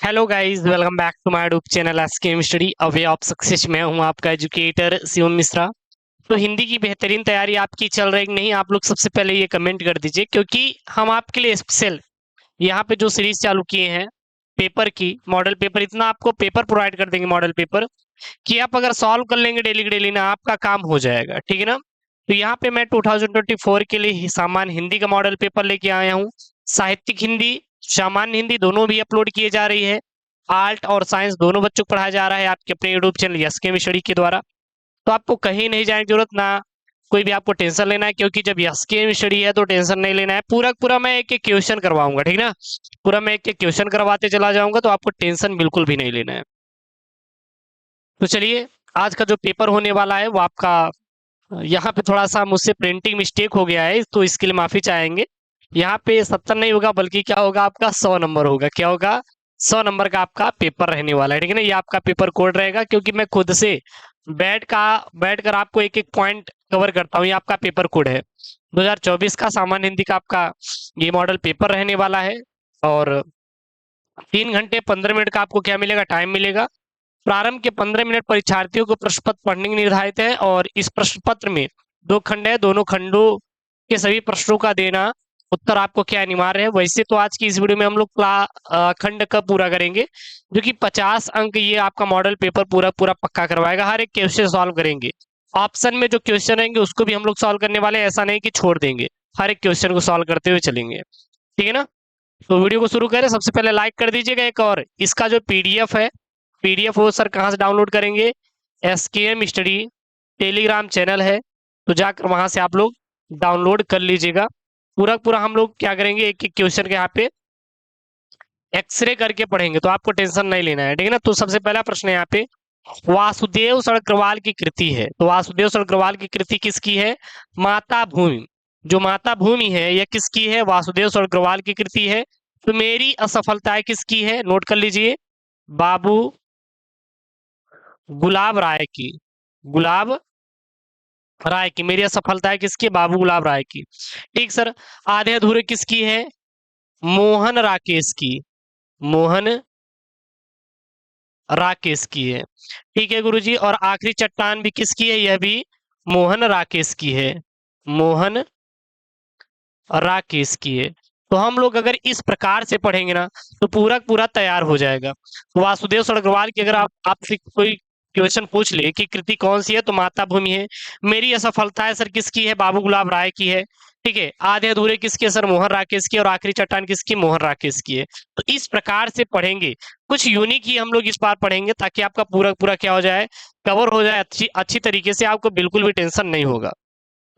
Hello guys, welcome back to my YouTube channel SKM study a way of success. मैं हूं आपका educator Shivam Mishra. तो हिंदी की बेहतरीन तैयारी आपकी चल रही है कि नहीं, आप लोग सबसे पहले ये कमेंट कर दीजिए, क्योंकि हम आपके लिए स्पेशल यहाँ पे जो सीरीज चालू किए हैं पेपर की, मॉडल पेपर, इतना आपको पेपर प्रोवाइड कर देंगे मॉडल पेपर कि आप अगर सॉल्व कर लेंगे डेली डेली ना, आपका काम हो जाएगा। ठीक है ना। तो यहाँ पे मैं 2024 के लिए सामान्य हिंदी का मॉडल पेपर लेके आया हूँ। साहित्यिक हिंदी, सामान्य हिंदी दोनों भी अपलोड किए जा रही है। आर्ट और साइंस दोनों बच्चों को पढ़ाया जा रहा है आपके अपने यूट्यूब चैनल एसकेएम स्टडी के द्वारा। तो आपको कहीं नहीं जाने की जरूरत, ना कोई भी आपको टेंशन लेना है, क्योंकि जब एसकेएम स्टडी है तो टेंशन नहीं लेना है। पूरा पूरा मैं एक एक क्वेश्चन करवाऊंगा, ठीक ना। पूरा मैं एक एक क्वेश्चन करवाते चला जाऊंगा, तो आपको टेंशन बिल्कुल भी नहीं लेना है। तो चलिए, आज का जो पेपर होने वाला है वो आपका, यहाँ पे थोड़ा सा मुझसे प्रिंटिंग मिस्टेक हो गया है, तो इसके लिए माफी चाहेंगे। यहाँ पे 70 नहीं होगा, बल्कि क्या होगा, आपका 100 नंबर होगा। क्या होगा? 100 नंबर का आपका पेपर रहने वाला है, ठीक है ना। ये आपका पेपर कोड रहेगा, क्योंकि मैं खुद से बैठ कर आपको एक एक पॉइंट कवर करता हूँ। ये आपका पेपर कोड है 2024 का सामान्य हिंदी का आपका ये मॉडल पेपर रहने वाला है। और 3 घंटे 15 मिनट का आपको क्या मिलेगा, टाइम मिलेगा। प्रारंभ के 15 मिनट परीक्षार्थियों को प्रश्न पत्र पढ़ने की निर्धारित है, और इस प्रश्न पत्र में 2 खंड है, दोनों खंडों के सभी प्रश्नों का देना उत्तर आपको क्या अनिवार्य है। वैसे तो आज की इस वीडियो में हम लोग खंड का पूरा करेंगे, जो कि 50 अंक ये आपका मॉडल पेपर पूरा पूरा पक्का करवाएगा। हर एक क्वेश्चन सॉल्व करेंगे। ऑप्शन में जो क्वेश्चन रहेंगे उसको भी हम लोग सॉल्व करने वाले हैं, ऐसा नहीं कि छोड़ देंगे। हर एक क्वेश्चन को सॉल्व करते हुए चलेंगे, ठीक है ना। तो वीडियो को शुरू करें। सबसे पहले लाइक कर दीजिएगा एक, और इसका जो पीडीएफ है, पीडीएफ वो सर कहाँ से डाउनलोड करेंगे? एसकेएम स्टडी टेलीग्राम चैनल है, तो जाकर वहां से आप लोग डाउनलोड कर लीजिएगा। पूरा पूरा हम लोग क्या करेंगे, एक एक क्वेश्चन के यहाँ पे एक्सरे करके पढ़ेंगे, तो आपको टेंशन नहीं लेना है, ठीक है ना। तो सबसे पहला प्रश्न है यहाँ पे, वासुदेव सड़ग्रवाल की कृति है। तो वासुदेव सड़ग्रवाल की कृति किसकी है? माता भूमि। जो माता भूमि है यह किसकी है? वासुदेव सड़ग्रवाल की कृति है। तो मेरी असफलताएं किसकी है? नोट कर लीजिए, बाबू गुलाब राय की। गुलाब राय की। मेरी असफलता है किसकी? बाबू गुलाब राय की। ठीक सर। आधे अधूरे किसकी है? मोहन राकेश की। मोहन राकेश की है। ठीक है गुरुजी। और आखिरी चट्टान भी किसकी है? यह भी मोहन राकेश की है। मोहन राकेश की है। तो हम लोग अगर इस प्रकार से पढ़ेंगे ना, तो पूरा पूरा तैयार हो जाएगा। वासुदेव सड़ग्रवाल की अगर आप आपसे कोई क्वेश्चन पूछ ले कि कृति कौन सी है, तो माता भूमि है। मेरी असफलता है सर किसकी है? बाबू गुलाब राय की है। ठीक है। आधे अधूरे किसके? सर मोहन राकेश की। और आखिरी चट्टान किसकी? मोहन राकेश की है। तो इस प्रकार से पढ़ेंगे, कुछ यूनिक ही हम लोग इस बार पढ़ेंगे, ताकि आपका पूरा पूरा क्या हो जाए, कवर हो जाए अच्छी अच्छी तरीके से, आपको बिल्कुल भी टेंशन नहीं होगा।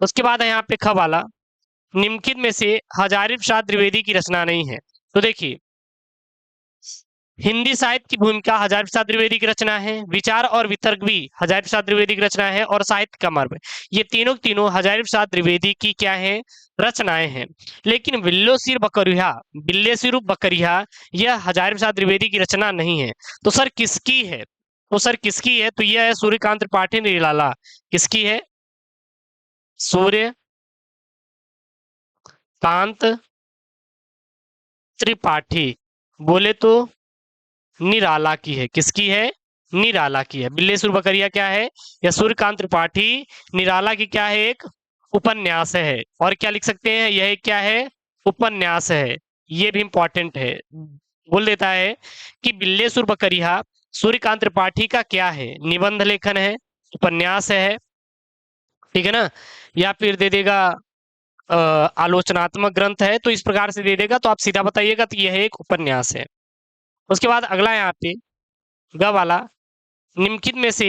उसके बाद है यहाँ पे ख वाला, निम्नलिखित में से हजारी प्रसाद द्विवेदी की रचना नहीं है। तो देखिए, हिंदी साहित्य की भूमिका हजारी प्रसाद द्विवेदी की रचना है, विचार और वितर्क भी हजारी प्रसाद द्विवेदी की रचना है, और साहित्य का मर्म, ये तीनों तीनों हजारी प्रसाद द्विवेदी की क्या है? रचनाएं हैं। लेकिन बिल्ले सिर बकरिया यह हजारी प्रसाद द्विवेदी की रचना नहीं है। तो सर किसकी है? तो सर किसकी है? तो यह है सूर्यकांत त्रिपाठी निराला। किसकी है? सूर्यकांत त्रिपाठी। बोले तो निराला की है। किसकी है? निराला की है। बिल्लेसुर बकरिया क्या है? या सूर्यकांत त्रिपाठी निराला की क्या है? एक उपन्यास है। और क्या लिख सकते हैं, यह क्या है? उपन्यास है। ये भी इंपॉर्टेंट है। बोल देता है कि बिल्लेसुर बकरिया सूर्यकांत त्रिपाठी का क्या है? निबंध लेखन है, उपन्यास है, ठीक है ना। या फिर दे देगा आलोचनात्मक ग्रंथ है। तो इस प्रकार से दे देगा, तो आप सीधा बताइएगा, तो यह एक उपन्यास है। उसके बाद अगला यहाँ पे ग वाला, निम्नलिखित में से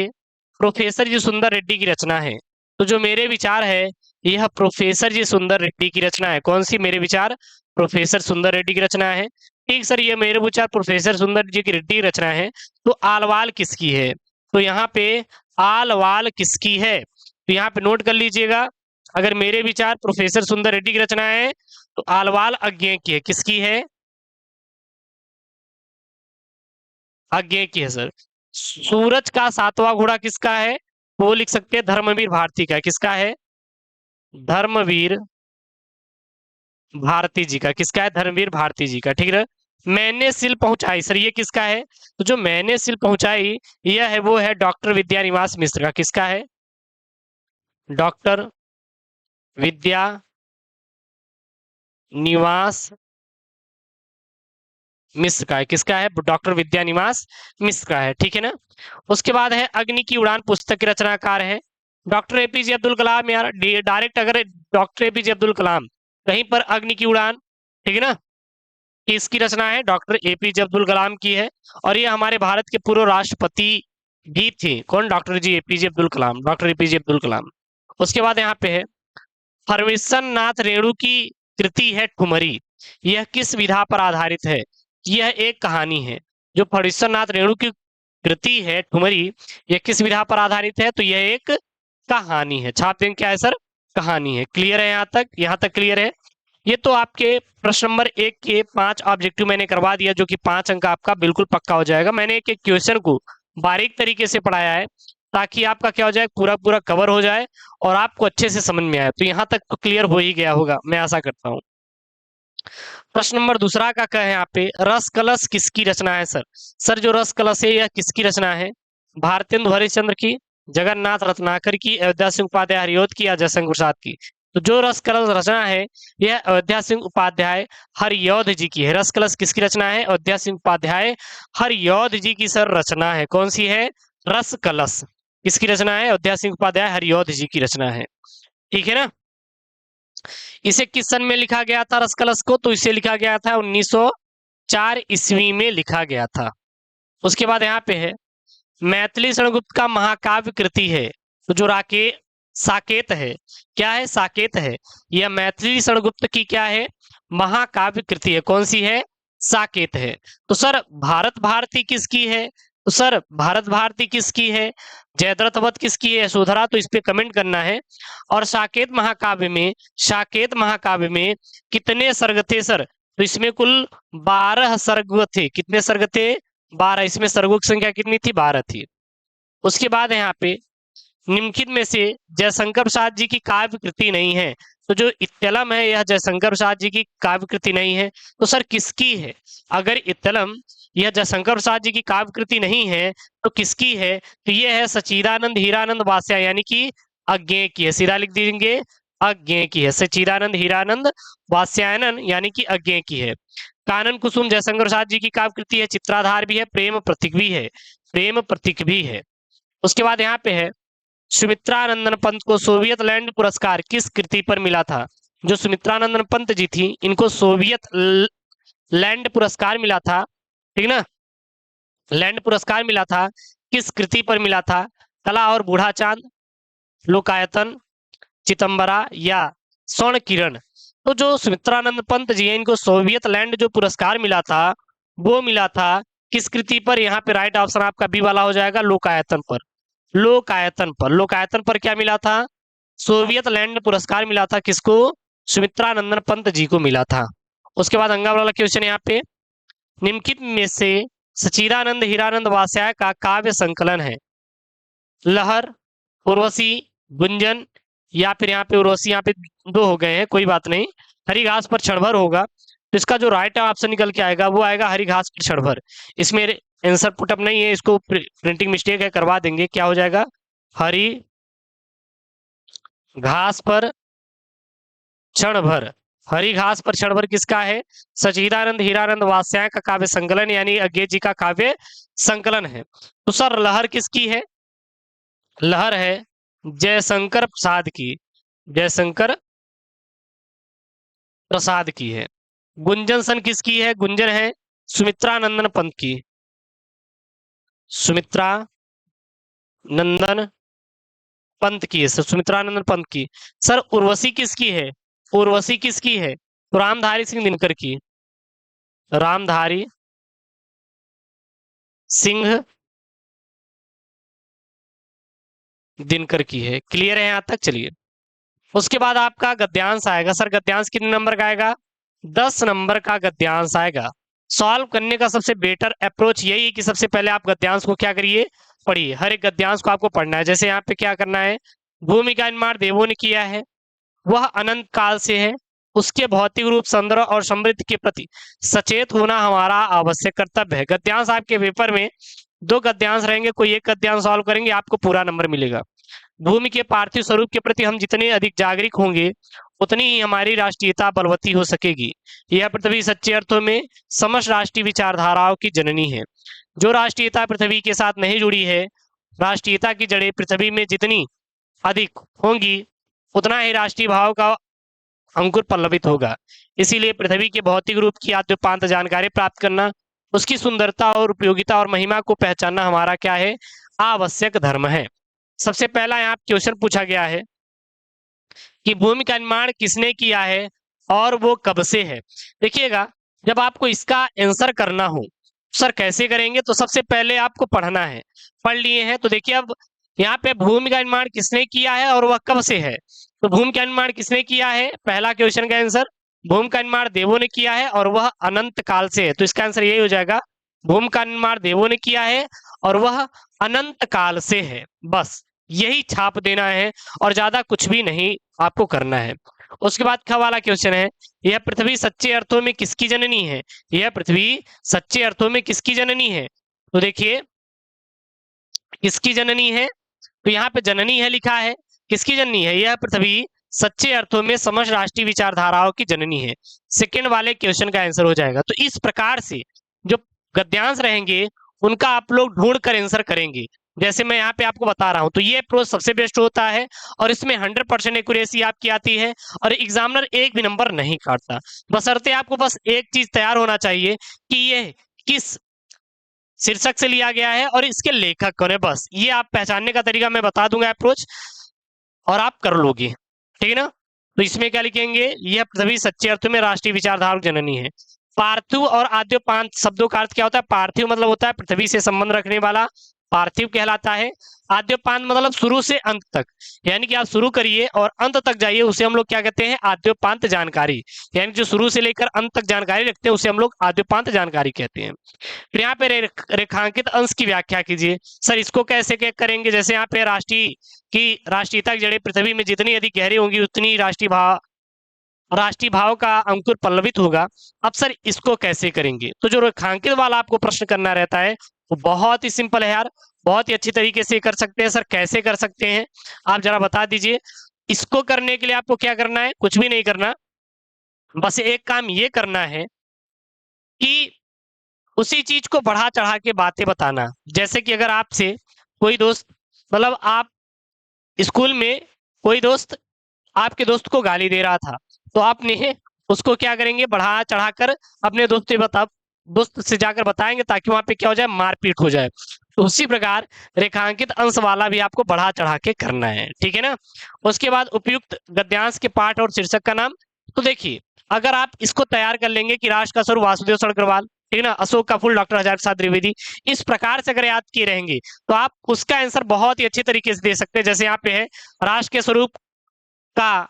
प्रोफेसर जी सुंदर रेड्डी की रचना है। तो जो मेरे विचार है, यह प्रोफेसर जी सुंदर रेड्डी की रचना है। कौन सी? मेरे विचार प्रोफेसर सुंदर रेड्डी की रचना है। ठीक सर, ये मेरे विचार प्रोफेसर सुंदर जी की रेड्डी की रचना है। तो आलवाल किसकी है? तो यहाँ पे आलवाल किसकी है? तो यहाँ पे नोट कर लीजिएगा, अगर मेरे विचार प्रोफेसर सुंदर रेड्डी की रचना है, तो आलवाल अज्ञे की है। किसकी है? अज्ञे की है सर। सूरज का सातवां घोड़ा किसका है? वो लिख सकते हैं धर्मवीर भारती का। किसका है? धर्मवीर भारती जी का। किसका है? धर्मवीर भारती जी का, ठीक है। मैंने सिल पहुंचाई, सर ये किसका है? तो जो मैंने सिल पहुंचाई यह है, वो है डॉक्टर विद्यानिवास मिश्र का। किसका है? डॉक्टर विद्या निवास मिश्र का है। किसका है? डॉक्टर विद्यानिवास मिश्र का है, ठीक है ना। उसके बाद है अग्नि की उड़ान पुस्तक के रचनाकार है डॉक्टर एपीजे अब्दुल कलाम। यार डायरेक्ट अगर डॉक्टर एपीजे अब्दुल कलाम कहीं पर अग्नि की उड़ान, ठीक है ना, किसकी रचना है? डॉक्टर एपीजे अब्दुल कलाम की है। और ये हमारे भारत के पूर्व राष्ट्रपति भी थे। कौन? डॉक्टर जी APJ Abdul Kalam, doctor APJ Abdul Kalam. उसके बाद यहाँ पे है परमेश्वर नाथ रेणु की कृति है ठुमरी, यह किस विधा पर आधारित है? यह एक कहानी है। जो परमेश्वर नाथ रेणु की कृति है ठुमरी, यह किस विधा पर आधारित है? तो यह एक कहानी है। छाप देंगे क्या है सर? कहानी है। क्लियर है यहाँ तक? यहाँ तक क्लियर है? ये तो आपके प्रश्न नंबर 1 के 5 ऑब्जेक्टिव मैंने करवा दिया, जो कि 5 अंक आपका बिल्कुल पक्का हो जाएगा। मैंने एक एक क्वेश्चन को बारीक तरीके से पढ़ाया है ताकि आपका क्या हो जाए, पूरा पूरा कवर हो जाए और आपको अच्छे से समझ में आए। तो यहाँ तक तो क्लियर हो ही गया होगा, मैं आशा करता हूँ। प्रश्न नंबर दूसरा का क्या है यहाँ पे? रस कलश किसकी रचना है सर? सर जो रस कलश है यह किसकी रचना है? भारतेंदु हरिश्चंद्र की, जगन्नाथ रत्नाकर की, अयोध्या सिंह उपाध्याय हरिऔध की या जयशंकर प्रसाद की? तो जो रस कलश रचना है यह अयोध्या सिंह उपाध्याय हरिऔध जी की है। रस कलश किसकी रचना है? अयोध्या सिंह उपाध्याय हरिऔध जी की सर रचना है। कौन सी है? रस कलश किसकी रचना है? अयोध्या सिंह उपाध्याय हरिऔध जी की रचना है, ठीक है ना। इसे किस सन में लिखा गया था रस कलश को? तो इसे लिखा गया था 1904 ईस्वी में लिखा गया था। उसके बाद यहाँ पे है मैथिली शरणगुप्त का महाकाव्य कृति है। तो जो राके साकेत है, क्या है? साकेत है। यह मैथिली शरणगुप्त की क्या है? महाकाव्य कृति है। कौन सी है? साकेत है। तो सर भारत भारती किसकी है? तो सर भारत भारती किसकी है? जयद्रथ वध किसकी है? यशोधरा। तो इस पे कमेंट करना है। और साकेत महाकाव्य में, साकेत महाकाव्य में कितने सर्ग थे सर? तो इसमें कुल 12 सर्ग थे। कितने सर्ग थे? 12। इसमें सर्गों की संख्या कितनी थी? 12 थी। उसके बाद यहाँ पे निम्नलिखित में से जयशंकर प्रसाद जी की काव्य कृति नहीं है। तो जो इत्तलम है यह जयशंकर प्रसाद जी की काव्य कृति नहीं है। तो सर किसकी है? अगर इत्तलम यह जयशंकर प्रसाद जी की काव्य कृति नहीं है तो किसकी है? तो यह है सच्चिदानंद हीरानंद वास्या यानी कि अज्ञेय की है। सीधा लिख देंगे अज्ञेय की है। सच्चिदानंद हीरानंद वास्यायन यानी कि अज्ञेय की है। कानन कुसुम जयशंकर प्रसाद जी की काव्य कृति है। चित्राधार भी है, प्रेम प्रतीक भी है, प्रेम प्रतीक भी है। उसके बाद यहाँ पे है सुमित्रानंदन पंत को सोवियत लैंड पुरस्कार किस कृति पर मिला था? जो सुमित्रानंदन पंत जी थी इनको सोवियत लैंड पुरस्कार मिला था, ठीक ना। लैंड पुरस्कार मिला था, किस कृति पर मिला था? कला और बूढ़ा चांद, लोकायतन, चितंबरा या स्वर्ण किरण। तो जो सुमित्रानंद पंत जी है इनको सोवियत लैंड जो पुरस्कार मिला था वो मिला था किस कृति पर? यहाँ पे राइट ऑप्शन आपका बी वाला हो जाएगा, लोकायतन पर। लोकायतन पर, लोकायतन पर क्या मिला था? सोवियत लैंड पुरस्कार मिला था। किसको? सुमित्रानंदन पंत जी को मिला था। उसके बाद अंगा वाला क्वेश्चन यहाँ पे निम्नलिखित में से सच्चिदानंद हीरानंद वास्याय का काव्य संकलन है? लहर, उर्वशी, गुंजन या फिर यहाँ पे उर्वशी, यहाँ पे दो हो गए हैं, कोई बात नहीं। हरी घास पर क्षणभर होगा तो इसका जो राइट ऑप्शन निकल के आएगा वो आएगा हरी घास पर क्षणभर। इसमें आंसर पुटअप नहीं है, इसको प्रिंटिंग मिस्टेक है, करवा देंगे। क्या हो जाएगा? हरी घास पर क्षण भर। हरी घास पर क्षण भर किसका है? सच्चिदानंद हीरानंद वास्याय का काव्य संकलन यानी अज्ञेय जी का काव्य संकलन है। तो सर लहर किसकी है? लहर है जयशंकर प्रसाद की, जयशंकर प्रसाद की है। गुंजन सन किसकी है? गुंजन है सुमित्रानंदन पंत की, सुमित्रा नंदन पंत की है, सुमित्रानंदन पंत की। सर उर्वशी किसकी है? उर्वशी किसकी है? तो रामधारी सिंह दिनकर की, रामधारी सिंह दिनकर की है। क्लियर है यहाँ तक? चलिए उसके बाद आपका गद्यांश आएगा। सर गद्यांश कितने नंबर का आएगा? 10 नंबर का गद्यांश आएगा। सॉल्व करने का सबसे बेटर अप्रोच यही है कि सबसे पहले आप गद्यांश को क्या करिए? पढ़िए। हर एक गद्यांश को आपको पढ़ना है। जैसे यहाँ पे क्या करना है, भूमि का निर्माण देवों ने किया है, वह अनंत काल से है, उसके भौतिक रूप, सौंदर्य और समृद्धि के प्रति सचेत होना हमारा आवश्यक कर्तव्य है। गद्यांश आपके पेपर में 2 गद्यांश रहेंगे, कोई एक गद्यांश सॉल्व करेंगे, आपको पूरा नंबर मिलेगा। भूमि के पार्थिव स्वरूप के प्रति हम जितने अधिक जागरूक होंगे, उतनी ही हमारी राष्ट्रीयता बलवती हो सकेगी। यह पृथ्वी सच्चे अर्थों में समस्त राष्ट्रीय विचारधाराओं की जननी है। जो राष्ट्रीयता पृथ्वी के साथ नहीं जुड़ी है, राष्ट्रीयता की जड़ें पृथ्वी में जितनी अधिक होंगी, उतना ही राष्ट्रीय भाव का अंकुर पल्लवित होगा। इसीलिए पृथ्वी के भौतिक रूप की आद्योपांत जानकारी प्राप्त करना, उसकी सुंदरता और उपयोगिता और महिमा को पहचानना हमारा क्या है, आवश्यक धर्म है। सबसे पहला यहाँ क्वेश्चन पूछा गया है कि भूमि का निर्माण किसने किया है और वो कब से है। देखिएगा, जब आपको इसका आंसर करना हो, सर कैसे करेंगे, तो सबसे पहले आपको पढ़ना है। पढ़ लिए हैं तो देखिए, अब यहाँ पे भूमि का निर्माण किसने किया है और वह कब से है। तो भूमि का निर्माण किसने किया है, पहला क्वेश्चन का आंसर, भूमि का निर्माण देवों ने किया है और वह अनंत काल से है। तो इसका आंसर यही हो जाएगा, भूमि का निर्माण देवों ने किया है और वह अनंत काल से है। बस यही छाप देना है और ज्यादा कुछ भी नहीं आपको करना है। उसके बाद का वाला क्वेश्चन है, यह पृथ्वी सच्चे अर्थों में किसकी जननी है। यह पृथ्वी सच्चे अर्थों में किसकी जननी है। तो देखिए, किसकी जननी है, तो यहाँ पे जननी है लिखा है, किसकी जननी है, यह पृथ्वी सच्चे अर्थों में समस्त राष्ट्रीय विचारधाराओं की जननी है। सेकंड वाले क्वेश्चन का आंसर हो जाएगा। तो इस प्रकार से जो गद्यांश रहेंगे उनका आप लोग ढूंढ कर आंसर करेंगे, जैसे मैं यहाँ पे आपको बता रहा हूं। तो ये अप्रोच सबसे बेस्ट होता है और इसमें 100% एक्यूरेसी आपकी आती है और एग्जामिनर एक भी नंबर नहीं काटता। बशर्ते आपको बस एक चीज तैयार होना चाहिए कि ये किस शीर्षक से लिया गया है और इसके लेखक कौन है। बस ये आप पहचानने का तरीका मैं बता दूंगा अप्रोच, और आप कर लोगे, ठीक है ना। तो इसमें क्या लिखेंगे, यह पृथ्वी सच्चे अर्थों में राष्ट्रीय विचारधारा जननी है। पार्थिव और आद्योपांत शब्दों का अर्थ क्या होता है, पार्थिव मतलब होता है पृथ्वी से संबंध रखने वाला, पार्थिव कहलाता है। आद्योपांत मतलब शुरू से अंत तक, यानी कि आप शुरू करिए और अंत तक जाइए, उसे हम लोग क्या कहते हैं, आद्योपांत जानकारी। यानी जो शुरू से लेकर अंत तक जानकारी रखते हैं उसे हम लोग आद्योपांत जानकारी कहते हैं। फिर यहाँ पे रेखांकित अंश की व्याख्या कीजिए। सर इसको कैसे करेंगे, जैसे यहाँ पे राष्ट्रीयता की जड़ें पृथ्वी में जितनी अधिक गहरी होंगी, उतनी राष्ट्रीय भाव का अंकुर पल्लवित होगा। अब सर इसको कैसे करेंगे, तो जो रेखांकित वाला आपको प्रश्न करना रहता है वो बहुत ही सिंपल है यार, बहुत ही अच्छी तरीके से कर सकते हैं। सर कैसे कर सकते हैं, आप जरा बता दीजिए। इसको करने के लिए आपको क्या करना है, कुछ भी नहीं करना, बस एक काम ये करना है कि उसी चीज को बढ़ा चढ़ा के बातें बताना। जैसे कि अगर आपसे कोई दोस्त, मतलब आप स्कूल में कोई दोस्त आपके दोस्त को गाली दे रहा था, तो आपने उसको क्या करेंगे, बढ़ा चढ़ाकर अपने दोस्त से जाकर बताएंगे, ताकि वहां पे क्या हो जाए, मारपीट हो जाए। तो उसी प्रकार रेखांकित अंश वाला भी आपको बढ़ा चढ़ा के करना है, ठीक है ना। उसके बाद उपयुक्त गद्यांश के पाठ और शीर्षक का नाम। तो देखिए, अगर आप इसको तैयार कर लेंगे कि राष्ट्र का स्वरूप वासुदेव सड़करवाल, ठीक है ना, अशोक का फूल डॉक्टर हजार प्रसाद द्विवेदी, इस प्रकार से अगर याद किए रहेंगे तो आप उसका आंसर बहुत ही अच्छे तरीके से दे सकते हैं। जैसे यहाँ पे है, राष्ट्र के स्वरूप का,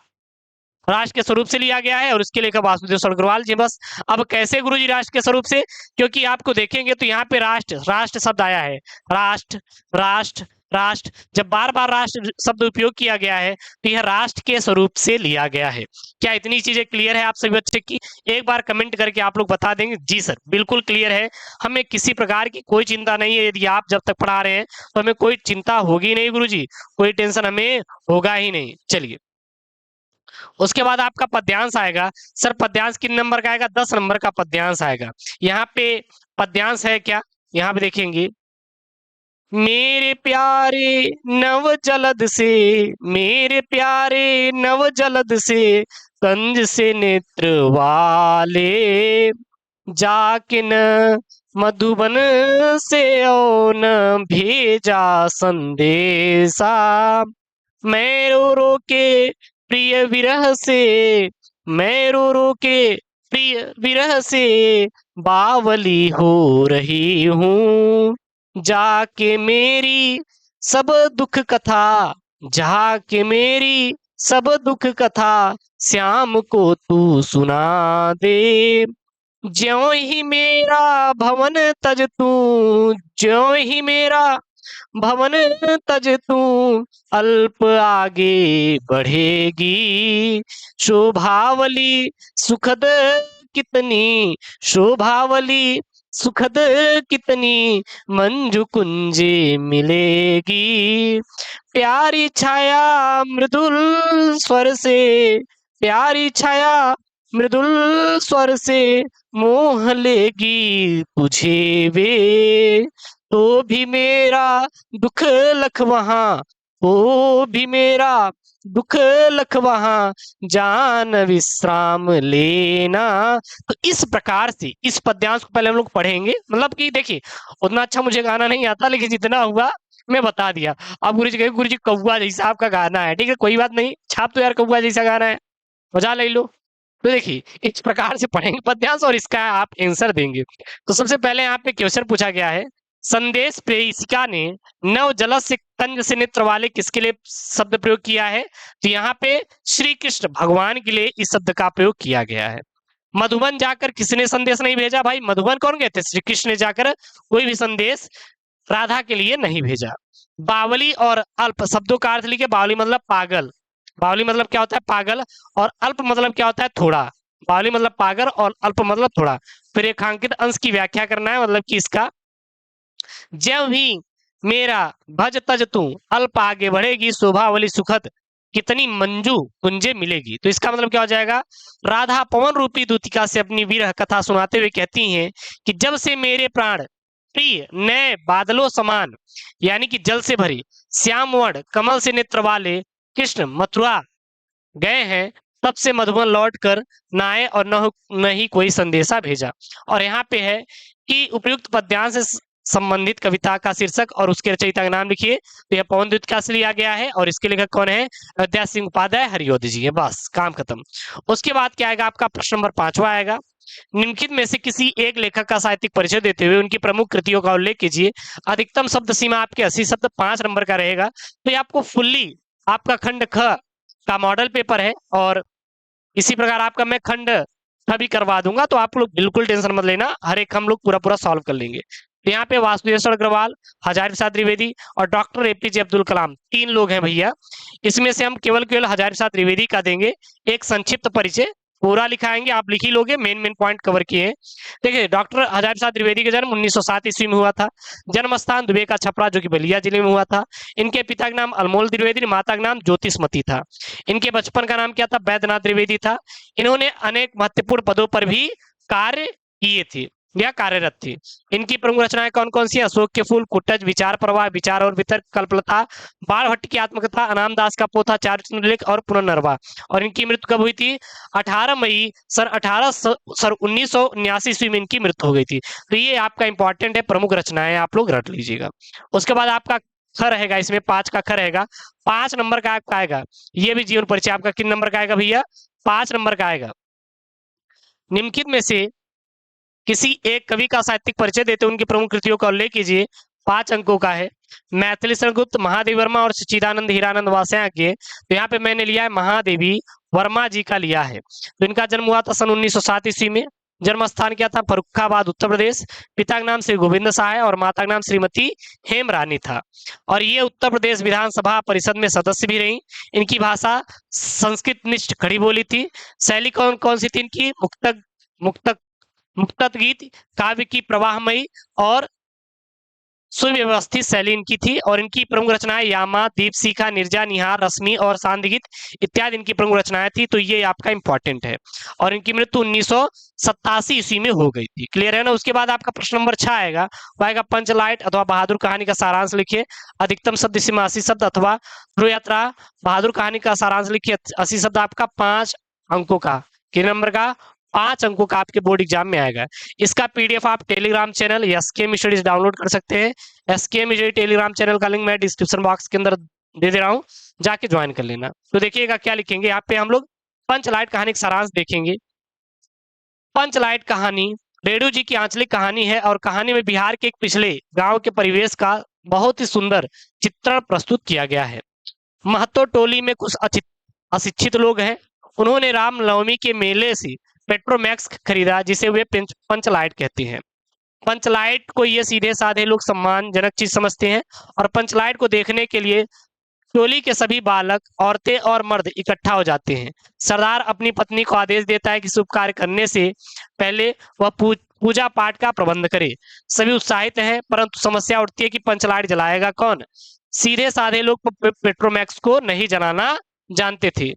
राष्ट्र के स्वरूप से लिया गया है और इसके लेकर वासुदेव सड़करवाल जी। बस अब कैसे गुरुजी राष्ट्र के स्वरूप से, क्योंकि आपको देखेंगे तो यहाँ पे राष्ट्र शब्द आया है, राष्ट्र राष्ट्र राष्ट्र, जब बार बार राष्ट्र शब्द उपयोग किया गया है तो यह राष्ट्र के स्वरूप से लिया गया है। क्या इतनी चीजें क्लियर है आप सभी बच्चे की, एक बार कमेंट करके आप लोग बता देंगे जी सर बिल्कुल क्लियर है, हमें किसी प्रकार की कोई चिंता नहीं है। यदि आप जब तक पढ़ा रहे हैं तो हमें कोई चिंता होगी नहीं गुरुजी, कोई टेंशन हमें होगा ही नहीं। चलिए, उसके बाद आपका पद्यांश आएगा। सर पद्यांश कितने नंबर का आएगा, 10 नंबर का पद्यांश आएगा। यहाँ पे पद्यांश है क्या, यहाँ पे देखेंगे, मेरे प्यारे नव जलद से, मेरे प्यारे नव जलद से, कंज से नेत्र वाले, जाके न मधुबन से ओ न भेजा संदेशा, मैं रो रो के प्रिय विरह से, मैं रो रो के प्रिय विरह से बावली हो रही हूँ, जाके मेरी सब दुख कथा, जाके मेरी सब दुख कथा, श्याम को तू सुना दे, ज्यों ही मेरा भवन तज तू, ज्यों ही मेरा भवन तज तू अल्प आगे बढ़ेगी, शोभावली सुखद कितनी, शोभावली सुखद कितनी, मंजू कुंजे मिलेगी। प्यारी छाया मृदुल स्वर से, प्यारी छाया मृदुल स्वर से, मोह लेगी तुझे वे, तो भी मेरा दुख लख वहां, तो भी मेरा दुख लख वहां, जान विश्राम लेना। तो इस प्रकार से इस पद्यांश को पहले हम लोग पढ़ेंगे, मतलब कि देखिए उतना अच्छा मुझे गाना नहीं आता, लेकिन जितना हुआ मैं बता दिया। अब गुरु जी कहे गुरु जी कौआ जैसा आपका गाना है, ठीक है कोई बात नहीं, छाप तो यार कौआ जैसा गाना है, मजा ले लो। तो देखिए इस प्रकार से पढ़ेंगे पद्यांश और इसका आप आंसर देंगे। तो सबसे पहले यहाँ पे क्वेश्चन पूछा गया है, संदेश प्रेषिका ने नव जलस से कंज से नेत्र वाले किसके लिए शब्द प्रयोग किया है? तो यहाँ पे श्री कृष्ण भगवान के लिए इस शब्द का प्रयोग किया गया है। मधुबन जाकर किसने संदेश नहीं भेजा? भाई मधुबन कौन गए थे? श्री कृष्ण ने जाकर कोई भी संदेश राधा के लिए नहीं भेजा। बावली और अल्प शब्दों का अर्थ लिखे, बावली मतलब पागल, बावली मतलब क्या होता है? पागल, और अल्प मतलब क्या होता है? थोड़ा। बावली मतलब पागल और अल्प मतलब थोड़ा। फिर रेखांकित अंश की व्याख्या करना है, मतलब कि इसका जब भी मेरा भज तज तू अल्प आगे बढ़ेगी, शोभावली सुखद कितनी मंजू कुंजे मिलेगी। तो इसका मतलब क्या हो जाएगा? राधा पवन रूपी दूतिका से अपनी विरह कथा सुनाते हुए कहती हैं कि जब से मेरे प्राण प्रिय नए बादलों समान, यानी कि जल से भरी श्याम वर्ण कमल से नेत्र वाले कृष्ण मथुरा गए हैं, तब से मधुबन लौट कर न आए और न ही कोई संदेशा भेजा। और यहाँ पे है कि उपयुक्त पद्यांश से संबंधित कविता का शीर्षक और उसके रचयिता का नाम लिखिए। तो यह पवन द्वितिका से लिया गया है और इसके लेखक कौन है? अयोध्या सिंह उपाध्याय हरियोध जी है। बस काम खत्म। उसके बाद क्या आएगा? आपका प्रश्न नंबर 5वां आएगा, निम्नलिखित में से किसी एक लेखक का साहित्यिक परिचय देते हुए उनकी प्रमुख कृतियों का उल्लेख कीजिए। अधिकतम शब्द सीमा आपके 80 शब्द, 5 नंबर का रहेगा। तो ये आपको फुल्ली आपका खंड ख का मॉडल पेपर है और इसी प्रकार आपका मैं खंड ख भी करवा दूंगा, तो आप लोग बिल्कुल टेंशन मत लेना, हर एक हम लोग पूरा पूरा सॉल्व कर लेंगे। तो यहाँ पे वासुदेव अग्रवाल, हजारी प्रसाद द्विवेदी और डॉक्टर एपीजे अब्दुल कलाम 3 लोग हैं भैया। इसमें से हम केवल केवल हजारी प्रसाद द्विवेदी का देंगे एक संक्षिप्त परिचय, पूरा लिखाएंगे, आप लिख ही लोगे, मेन मेन पॉइंट कवर किए। देखिए डॉक्टर हजारी प्रसाद द्विवेदी का जन्म 1907 ईस्वी में हुआ था। जन्म स्थान दुबे का छपरा जो कि बलिया जिले में हुआ था। इनके पिता का नाम अनमोल द्विवेदी, माता का नाम ज्योतिषमती था। इनके बचपन का नाम क्या था? वैद्यनाथ द्विवेदी था। इन्होंने अनेक महत्वपूर्ण पदों पर भी कार्य किए थे या कार्यरत थे। इनकी प्रमुख रचनाएं कौन कौन सी? अशोक के फूल, कुटज, विचार प्रवाह, विचार और वितर्क, कल्पलता, बाण भट्ट की आत्मकथा, अनाम दास का पोथा, चारुचंद्र लेख और पुनर्नवा। और इनकी मृत्यु कब हुई थी? 18 मई सन 1979 ईस्वी में इनकी मृत्यु हो गई थी। तो ये आपका इंपॉर्टेंट है, प्रमुख रचनाएं आप लोग रट लीजिएगा। उसके बाद आपका ख रहेगा, इसमें 5 का ख रहेगा, 5 नंबर का आपका आएगा। ये भी जीवन परिचय आपका किन नंबर का आएगा भैया? 5 नंबर का आएगा। निम्नलिखित में से किसी एक कवि का साहित्यिक परिचय देते उनकी प्रमुख कृतियों का उल्लेख कीजिए। 5 अंकों का है। मैथिली शरणगुप्त, महादेवी वर्मा और सच्चिदानंद हीरानंद वासया के। तो यहाँ पे मैंने लिया है महादेवी वर्मा जी का लिया है। तो इनका जन्म हुआ था सन 1907 ईस्वी में। जन्म स्थान क्या था? फर्रुखाबाद उत्तर प्रदेश। पिता का नाम श्री गोविंद सहाय और माता का नाम श्रीमती हेमरानी था। और ये उत्तर प्रदेश विधानसभा परिषद में सदस्य भी रही। इनकी भाषा संस्कृत निष्ठ खड़ी बोली थी। शैली कौन कौन सी थी इनकी? मुक्तक मुक्तक मुक्तक गीत, काव्य की प्रवाहमयी और सुव्यवस्थित शैली इनकी थी। और इनकी प्रमुख रचनाएं यामा, दीपशिखा, निर्जा, निहार, रश्मि और शांति गीत इत्यादि इनकी प्रमुख रचनाएं थी। तो ये आपका इंपॉर्टेंट है। और इनकी मृत्यु 1987 ईस्वी में हो गई थी। क्लियर है ना? उसके बाद आपका प्रश्न नंबर 6 आएगा, वो आएगा पंचलाइट अथवा बहादुर कहानी का सारांश लिखिए। अधिकतम शब्द सीमा 80 शब्द अथवा ध्रुव यात्रा बहादुर कहानी का सारांश लिखिए। 80 शब्द आपका 5 अंकों का। कितने नंबर का? 5 अंकों का आपके बोर्ड एग्जाम में आएगा। इसका पीडीएफ आप Telegram channel SKM studies download कर सकते हैं। एसकेएम स्टडी टेलीग्राम चैनल का लिंक मैं डिस्क्रिप्शन बॉक्स के अंदर दे दे रहा हूं, जाके ज्वाइन कर लेना। तो देखिएगा क्या लिखेंगे यहाँ पे हम लोग पंचलाइट कहानी का सारांश देखेंगे। पंचलाइट कहानी रेणु जी की आंचलिक कहानी है और कहानी में बिहार के एक पिछले गांव के परिवेश का बहुत ही सुंदर चित्रण प्रस्तुत किया गया है। महतो टोली में कुछ अशिक्षित लोग हैं। उन्होंने रामनवमी के मेले से पेट्रोमैक्स खरीदा, जिसे वे पंचलाइट कहते हैं। पंचलाइट को ये सीधे साधे लोग सम्मानजनक चीज समझते हैं, और पंचलाइट को देखने के लिए टोली के सभी बालक, औरतें और मर्द इकट्ठा हो जाते हैं। सरदार अपनी पत्नी को आदेश देता है कि शुभ कार्य करने से पहले वह पूजा पाठ का प्रबंध करे। सभी उत्साहित हैं, परंतु समस्या उठती है कि पंचलाइट जलाएगा कौन। सीधे साधे लोग पेट्रोमैक्स को नहीं जलाना जानते थे।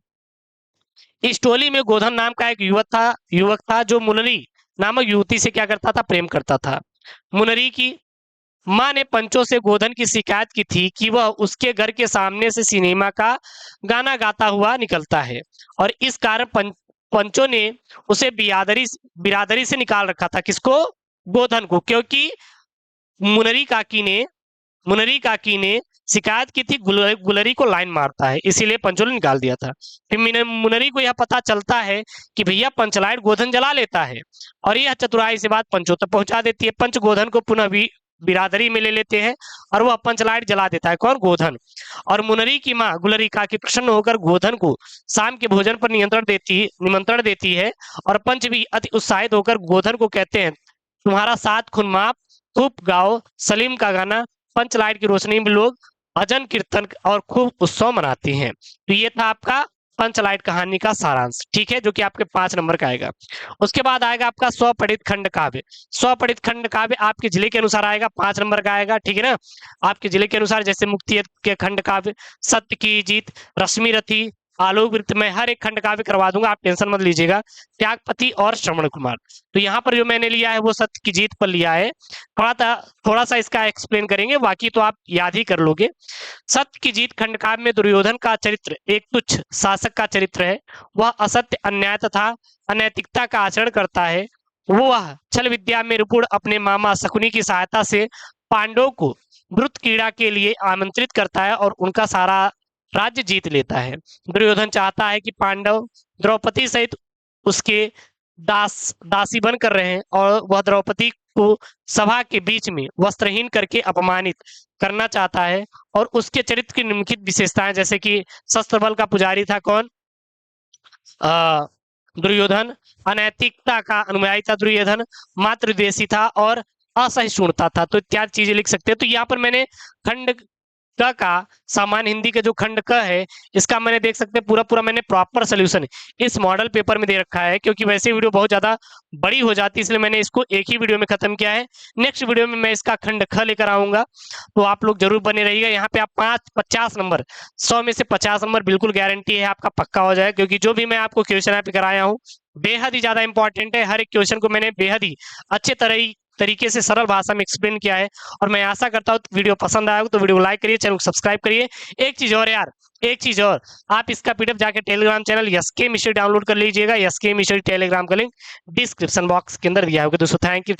इस टोली में गोधन नाम का एक युवक था जो मुनरी नामक युवती से क्या करता था, प्रेम करता था। मुनरी की मां ने पंचों से गोधन की शिकायत की थी कि वह उसके घर के सामने से सिनेमा का गाना गाता हुआ निकलता है, और इस कारण पंचों ने उसे बिरादरी से निकाल रखा था। किसको? गोधन को, क्योंकि मुनरी काकी ने शिकायत की थी गुलरी को लाइन मारता है, इसीलिए पंचों ने निकाल दिया था। फिर मुनरी को यह पता चलता है कि भैया पंचलाइट गोधन जला लेता है, और यह चतुराई से बात पंचों तक पहुंचा देती है। पंच गोधन को पुनः भी बिरादरी में ले लेते हैं और वह पंचलाइट जला देता है। कौन? गोधन। और मुनरी की मां गुलरी काकी प्रसन्न होकर गोधन को शाम के भोजन पर निमंत्रण देती है, और पंच भी अति उत्साहित होकर गोधन को कहते हैं, तुम्हारा 7 खून माफ, खूब गाओ सलीम का गाना। पंचलाइट की रोशनी में लोग भजन कीर्तन और खूब उत्सव मनाते हैं। तो ये था आपका पंचलाइट कहानी का सारांश, ठीक है, जो कि आपके 5 नंबर का आएगा। उसके बाद आएगा आपका स्वपठित खंड काव्य। स्वपठित खंड काव्य आपके जिले के अनुसार आएगा, 5 नंबर का आएगा, ठीक है ना। आपके जिले के अनुसार जैसे मुक्ति के खंड काव्य, सत्य की जीत, रश्मि रथी, आलोक वृत्त, में हर एक खंड काव्य करवा दूंगा, आप टेंशन मत लीजिएगा। त्यागपति और श्रवण कुमार। तो यहाँ पर जो मैंने लिया है वो सत्य की जीत पर लिया है। थोड़ा सा इसका एक्सप्लेन करेंगे, बाकी तो आप याद ही कर लोगे। सत्य की जीत खंड काव्य में दुर्योधन का चरित्र एक तुच्छ शासक का चरित्र है। वह असत्य, अन्याय तथा अनैतिकता का आचरण करता है। वह छल विद्या में निपुण अपने मामा शकुनी की सहायता से पांडवों को द्रुत क्रीड़ा के लिए आमंत्रित करता है और उनका सारा राज्य जीत लेता है। दुर्योधन चाहता है कि पांडव द्रौपदी सहित उसके दासी बन कर रहे हैं, और वह द्रौपदी को सभा के बीच में वस्त्रहीन करके अपमानित करना चाहता है। और उसके चरित्र की निम्नलिखित विशेषताएं, जैसे कि शस्त्र बल का पुजारी था कौन? दुर्योधन। अनैतिकता का अनुयायी था दुर्योधन। मातृदेशी था और असहिष्णुता था। तो इत्यादि चीजें लिख सकते हैं। तो यहाँ पर मैंने खंड का सामान्य हिंदी का जो खंड क है, इसका मैंने देख सकते हैं पूरा मैंने प्रॉपर सोल्यूशन इस मॉडल पेपर में दे रखा है, क्योंकि वैसे वीडियो बहुत ज्यादा बड़ी हो जाती है, इसलिए मैंने इसको एक ही वीडियो में खत्म किया है। नेक्स्ट वीडियो में मैं इसका खंड ख लेकर आऊंगा, तो आप लोग जरूर बने रहिएगा। यहाँ पे आप 50 नंबर, 100 में से 50 नंबर बिल्कुल गारंटी है आपका पक्का हो जाए, क्योंकि जो भी मैं आपको क्वेश्चन यहाँ पे कराया हूँ बेहद ही ज्यादा इंपॉर्टेंट है। हर एक क्वेश्चन को मैंने बेहद ही अच्छे तरीके से सरल भाषा में एक्सप्लेन किया है, और मैं आशा करता हूँ वीडियो पसंद आएगा तो वीडियो को लाइक करिए, चैनल को सब्सक्राइब करिए। एक चीज और, आप इसका पीडीएफ जाके Telegram channel SK mystery download कर लीजिएगा। एसके मिस्ट्री टेलीग्राम का लिंक डिस्क्रिप्शन बॉक्स के अंदर दिया होगा। दोस्तों थैंक यू।